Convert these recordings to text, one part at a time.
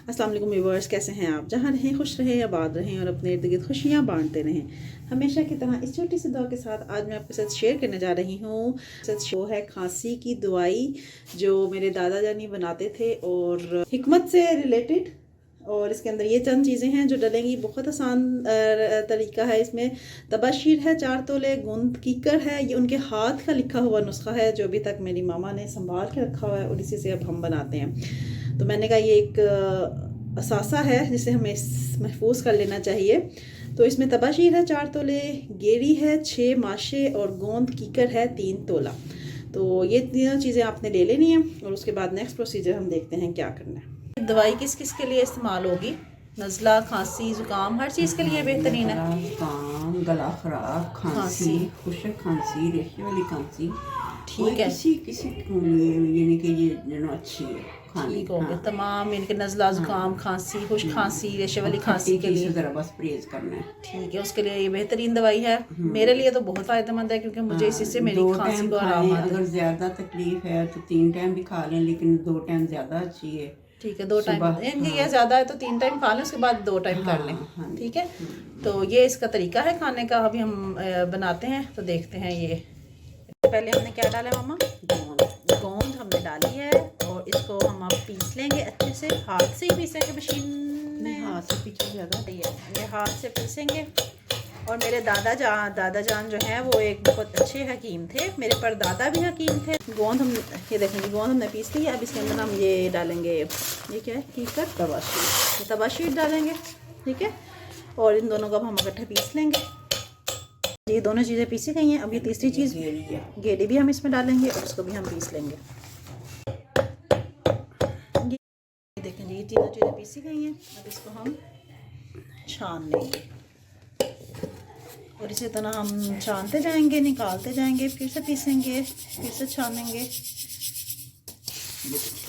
अस्सलाम वालेकुम व्यूअर्स, कैसे हैं आप? जहाँ रहें खुश रहें, आबाद रहें और अपने इर्द गिर्द खुशियाँ बांटते रहें। हमेशा की तरह इस छोटी सी दुआ के साथ आज मैं आपके साथ शेयर करने जा रही हूँ। वो है खांसी की दवाई जो मेरे दादा जानी बनाते थे और हिकमत से रिलेटेड। और इसके अंदर ये चंद चीज़ें हैं जो डलेंगी। बहुत आसान तरीका है। इसमें तबाशीर है, 4 तोले गोंद कीकर है। ये उनके हाथ का लिखा हुआ नुस्खा है जो अभी तक मेरी मामा ने संभाल के रखा हुआ है और इसी से अब हम बनाते हैं। तो मैंने कहा ये एक असासा है जिसे हमें महफूज कर लेना चाहिए। तो इसमें तबाशीर है 4 तोले, गेरी है 6 माशे और गोंद कीकर है 3 तोला। तो ये तीनों चीज़ें आपने ले लेनी है और उसके बाद नेक्स्ट प्रोसीजर हम देखते हैं क्या करना है। दवाई किस किस के लिए इस्तेमाल होगी? नज़ला, खांसी, ज़ुकाम, हर चीज़ के लिए बेहतरीन है। ज़ुकाम, गला खराब, खांसी, खुश्क खांसी, रेशे वाली खांसी, ठीक है, किसी यानी कि ये दोनों अच्छी है खाने। ठीक हो गया तमाम। इनके नज़ला, ज़ुकाम, खांसी, खुश्क खांसी, रेशे वाली खांसी के लिए ज़रा बस परहेज करना है। ठीक है, उसके लिए ये बेहतरीन दवाई है। मेरे लिए तो बहुत फ़ायदेमंद है क्योंकि मुझे इसी से मेरी खांसी को आराम आता है। अगर ज़्यादा तकलीफ है तो 3 टाइम भी खा लें, लेकिन 2 टाइम ज़्यादा अच्छी है। ठीक है, 2 टाइम इनके ये ज़्यादा है तो 3 टाइम खा लें, उसके बाद 2 टाइम कर लें। ठीक है, तो ये इसका तरीका है खाने का। अभी हम बनाते हैं तो देखते हैं। ये पहले हमने क्या डाला मामा? गोंद हमने डाली है और इसको हम अब पीस लेंगे अच्छे से। हाथ से ही पीसेंगे मशीन में? हाथ से पीछे ज़्यादा ये हाथ से पीसेंगे। और मेरे दादा जान जो हैं वो एक बहुत अच्छे हकीम थे। मेरे परदादा भी हकीम थे। गोंद हम ये देखेंगे, गोंद हमने पीस ली है। अब इसके अंदर हम ये डालेंगे, ये क्या है, कीकर, तबाशीर। तबाशीर डालेंगे, ठीक है। और इन दोनों को हम इकट्ठे पीस लेंगे। ये दोनों चीज़ें पीसी गई हैं। अब ये तीसरी चीज़ गेड़ी भी हम इसमें डालेंगे और उसको भी हम पीस लेंगे। ये देखें जी, ये तीनों चीज़ें पीसी गई हैं। अब इसको हम छान लेंगे और इसी तरह हम छानते जाएंगे, निकालते जाएंगे, फिर से पीसेंगे, फिर से छानेंगे।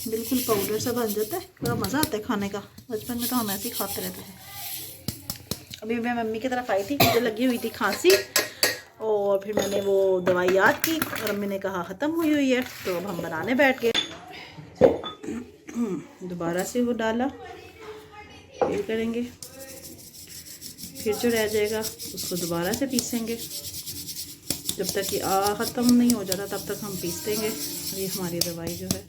बिल्कुल पाउडर सा बन जाता है। बड़ा मज़ा आता है खाने का। बचपन में तो हम ऐसे ही खाते रहते थे। अभी मैं मम्मी की तरफ आई थी, मुझे लगी हुई थी खांसी और फिर मैंने वो दवाई याद की और मम्मी ने कहा ख़त्म हुई है। तो अब हम बनाने बैठ गए। दोबारा से वो डाला, फिर करेंगे, फिर जो रह जाएगा उसको दोबारा से पीसेंगे जब तक कि ख़त्म नहीं हो जाता, तब तक हम पीस देंगे। ये हमारी दवाई जो है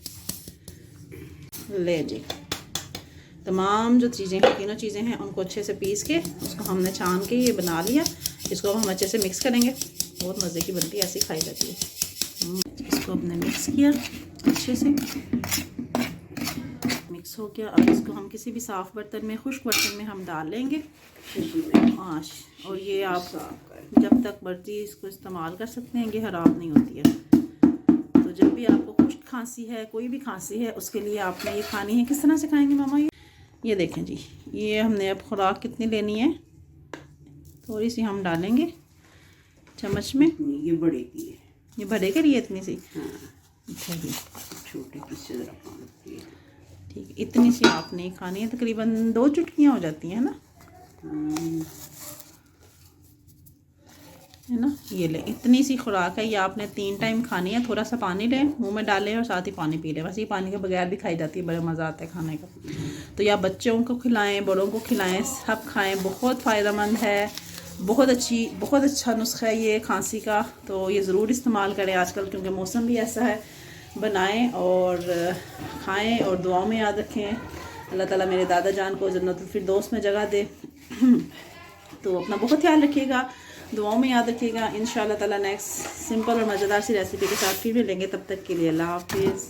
ले जी, तमाम जो चीज़ें हैं, तीनों चीज़ें हैं, उनको अच्छे से पीस के उसको हमने छान के ये बना लिया। इसको हम अच्छे से मिक्स करेंगे। बहुत मज़े की बनती है, ऐसी खाई जाती है। इसको हमने मिक्स किया अच्छे से, मिक्स हो गया। अब इसको हम किसी भी साफ़ बर्तन में, खुश्क बर्तन में हम डाल लेंगे। हाँ, और ये आप जब तक मर्जी इसको इस्तेमाल कर सकते हैं, ये ख़राब नहीं होती है। तो जब भी आपको खुश्क खांसी है, कोई भी खांसी है, उसके लिए आपने ये खानी है। किस तरह से खाएंगे मामा? ये देखें जी, ये हमने अब खुराक कितनी लेनी है, थोड़ी सी हम डालेंगे चम्मच में। ये बड़े की है, ये बड़े के लिए इतनी सी? अच्छा जी, छोटे की से ज़रा पानी, ठीक है। इतनी सी आपने खानी है, तकरीबन 2 चुटकियाँ हो जाती हैं ना, है ना। ये ले, इतनी सी खुराक है। ये आपने 3 टाइम खानी है। थोड़ा सा पानी लें, मुंह में डालें और साथ ही पानी पी लें। बस ये पानी के बगैर भी खाई जाती है, बड़ा मज़ा आता है खाने का। तो या बच्चों को खिलाएं, बड़ों को खिलाएं, सब खाएं। बहुत फ़ायदेमंद है, बहुत अच्छा नुस्खा है ये खांसी का। तो ये ज़रूर इस्तेमाल करें आजकल, क्योंकि मौसम भी ऐसा है। बनाएं और खाएं और दुआओं में याद रखें। अल्लाह ताला मेरे दादा जान को जन्नतुल फिरदौस में जगह दे। तो अपना बहुत ख्याल रखिएगा, दुआओं में याद रखिएगा। इंशाअल्लाह ताला नेक्स्ट सिंपल और मज़ेदार सी रेसिपी के साथ फिर मिलेंगे। तब तक के लिए अल्लाह हाफिज़।